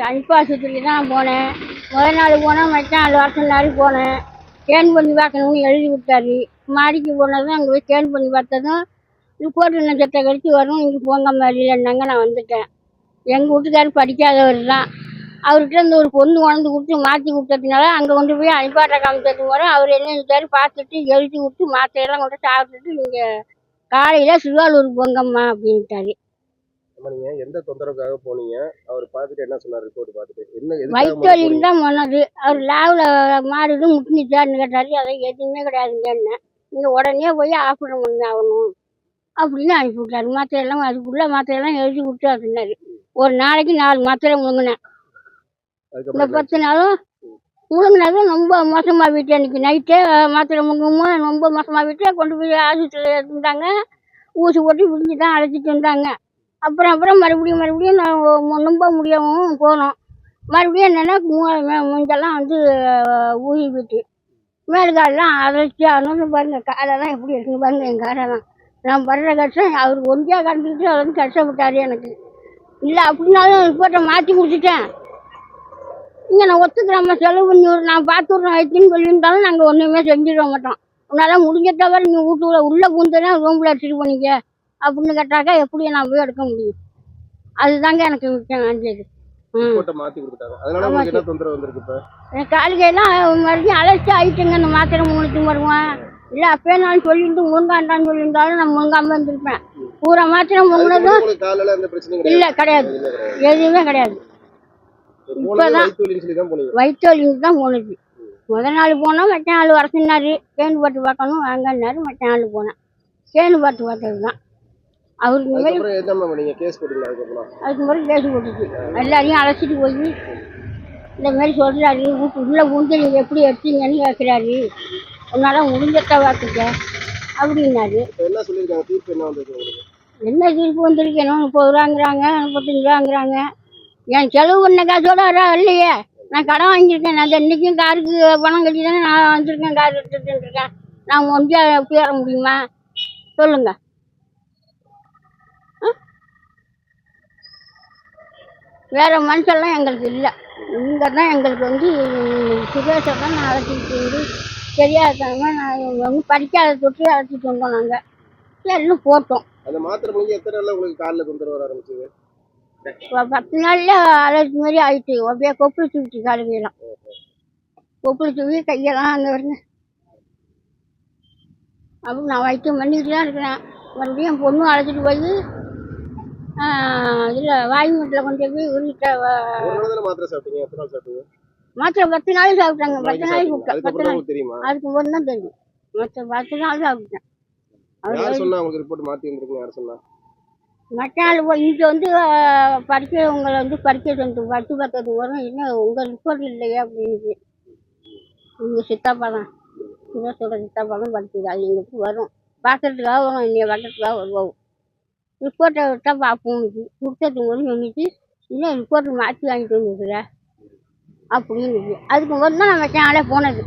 அனுப்பு ஆஸ்பத்திரிக்கு தான் போனேன். முதல் நாள் போனால் மறுநாள் 4 வருஷம் நாள் போனேன். ஸ்கேன் பண்ணி பார்க்கணும்னு எழுதி கொடுத்தாரு. மாடிக்கு போனதும் அங்கே போய் ஸ்கேன் பண்ணி பார்த்ததும் ரிப்போர்ட் நட்சத்திர கழிச்சு வரும், இங்கே போங்க மாதிரிலன்னாங்க. நான் வந்துட்டேன். எங்கள் வீட்டுக்காரர் படிக்காதவர் தான். அவர்கிட்ட இந்த ஒரு பொண்ணு கொண்டு கொடுத்து மாற்றி கொடுத்ததுனால அங்கே கொண்டு போய் அனுப்பாட்ட காமிச்சது வரும். அவர் என்ன செஞ்சாரு, பார்த்துட்டு எழுதி கொடுத்து மாத்திரையெல்லாம் கொண்டு சாப்பிட்டுட்டு நீங்கள் காலையில் சிறுவாலூருக்கு போங்கம்மா அப்படின்ட்டாரு. நீங்க எந்த தொந்தரவுக்காக போனீங்க? அவர் பார்த்துட்டு என்ன சொன்னார்? ரிப்போர்ட் பார்த்துட்டு என்ன வயிற்று வலின்னு தான் போனது. அவர் லேவில் மாறுது முட்டிச்சாருன்னு கேட்டாரு. அதை எதுவுமே கிடையாதுங்கன்னு, நீங்கள் உடனே போய் ஆப்ரேஷன் பண்ணி ஆகணும் அப்படின்னு அனுப்பி விட்டாரு. மாத்திரையெல்லாம் அதுக்குள்ளே மாத்திரையெல்லாம் எழுதி கொடுத்தாருன்னாரு. ஒரு நாளைக்கு 4 மாத்திரை முழுங்கினேன். இந்த 10 நாளும் முழுங்கினதும் ரொம்ப மோசமாக போயிட்டு, அன்றைக்கி நைட்டே மாத்திரை முழுங்குமோ ரொம்ப மோசமாக போயிட்டு கொண்டு போய் ஆஸ்பத்திரியில் எடுத்துட்டாங்க. ஊசி போட்டு விடிஞ்சு தான் அழைச்சிட்டு வந்தாங்க. அப்புறம் மறுபடியும் நான் ரொம்ப முடியவும் போனோம். மறுபடியும் என்னென்னா முஞ்செல்லாம் வந்து ஊசி போயிட்டு மேல்காலெலாம் அரைச்சி அதனால பாருங்கள் காலெல்லாம் எப்படி இருக்குன்னு பாருங்கள். என் காலெல்லாம் நான் படுற கஷ்டம் அவருக்கு ஒன்றியாக கண்டுக்கிட்டு அவர் வந்து கஷ்டப்பட்டார் எனக்கு. இல்லை அப்படின்னாலும் ரிப்போர்ட்டை மாற்றி கொடுத்துட்டேன். இங்கே நான் ஒத்துக்கிறேம்மா, செலவு பண்ணி நான் பார்த்துட்றேன் ஆயிடுச்சுன்னு சொல்லியிருந்தாலும் நாங்கள் ஒன்றுமே செஞ்சிட மாட்டோம். உன்னால் முடிஞ்ச தவிர நீ வீட்டுக்குள்ள உள்ளே பூந்துனா ரூமில் எடுத்துட்டு போனீங்க அப்படின்னு கேட்டாக்கா எப்படி நான் போய் எடுக்க முடியும்? அதுதாங்க எனக்கு முக்கியம் ஆஞ்சது. எனக்கு காலிகையெல்லாம் மறுபடியும் அழைச்சி ஆயிட்டுங்க. இந்த மாத்திரை முழுத்து வருவேன். இல்லை அப்பயே நான் சொல்லிட்டு முழுங்காண்டான்னு சொல்லியிருந்தாலும் நான் முழுங்காம இருந்திருப்பேன். பூரா மாத்திரை முழுனதும் இல்லை, கிடையாது, எதுவுமே கிடையாது. இப்போதான் வயிற்று வலிக்கு தான் போனது. முதல் நாள் போனால் மற்ற நாள் வர சொன்னார். கேணு பாட்டு பார்க்கணும் வாங்கன்னாரு. மற்ற நாள் போனேன். கேணு பாட்டு பார்த்தது தான். அவருக்கு அதுக்கு முறை கேஸ் போட்டுச்சு. எல்லாரையும் அழைச்சிட்டு போய் இந்த மாதிரி சொல்கிறாரு, வீட்டு உள்ளே பூந்து நீங்கள் எப்படி எடுத்தீங்கன்னு கேட்குறாரு. உன்னால் முடிஞ்சத்தை பார்த்துக்க அப்படின்னாரு. என்ன தீர்ப்பு வந்திருக்கு? என்ன 30 ரூபாங்கிறாங்க, 35 ரூபாங்கிறாங்க. என் செலவு பண்ண காசோட இல்லையே. நான் கடன் வாங்கியிருக்கேன். நான் இன்றைக்கும் காருக்கு பணம் கட்டி தானே நான் வந்திருக்கேன். கார் எடுத்துகிட்டு இருக்கேன். நான் ஒன்றியாக எப்படி வர முடியுமா சொல்லுங்க? வேறு மனுஷெல்லாம் எங்களுக்கு இல்லை. இங்கே தான் எங்களுக்கு வந்து சுரேஷை தான் நான் அழைச்சிட்டு வந்து தெரியாதவங்க நான் வந்து படிக்காத தொட்டு அழைச்சிட்டு வந்தோம். நாங்கள் சரின்னு போட்டோம். அந்த மாத்திரை முடிஞ்சு எத்தனை நாளில் உங்களுக்கு காலில் தொந்தரவு வர ஆரம்பிச்சது? 10 நாளில் அழைச்சி மாதிரி ஆயிடுச்சு. அப்படியே கொப்பளிச்சு விட்டு காலுகையெல்லாம் கொப்பளிச்சு விட்டு கையெல்லாம் அங்கே வருங்க. அப்படி நான் வைத்தியம் பண்ணிக்கிட்டு தான் இருக்கிறேன். மறுபடியும் என் பொண்ணும் அழைச்சிட்டு போய் இதில் வாய்மூட்டில் கொண்டு போய் உருட்ட மாத்திரை சாப்பிட்டீங்க. மாத்திரை 10 நாள் சாப்பிட்டாங்க. 10 நாளைக்கு கூப்பிட்டேன். 10 நாள் அதுக்கு ஒரு தான் தெரியும். மற்ற 10 நாள் சாப்பிட்டேன். மற்ற நாள் இங்கே வந்து உங்களை வந்து பறிக்க செஞ்சு 10 10 வரும். இன்னும் உங்கள் ரிப்போர்ட் இல்லையா அப்படின்னு உங்கள் சித்தாப்பா தான் சுரேஷோட சித்தாப்பா தான் படிச்சது. அது எங்களுக்கு வரும், பார்க்கறதுக்காக வரும். இன்னைய வர்றதுக்காக வருவோம். ரிப்போர்ட்டை விட்டால் பார்ப்போம். கொடுத்தது போது சொல்லிட்டு இன்னும் ரிப்போர்ட்டு மாற்றி வாங்கிட்டு வந்துருக்குற அப்படின்னு. அதுக்கு முதல்ல நான் மற்ற நாளே போனது.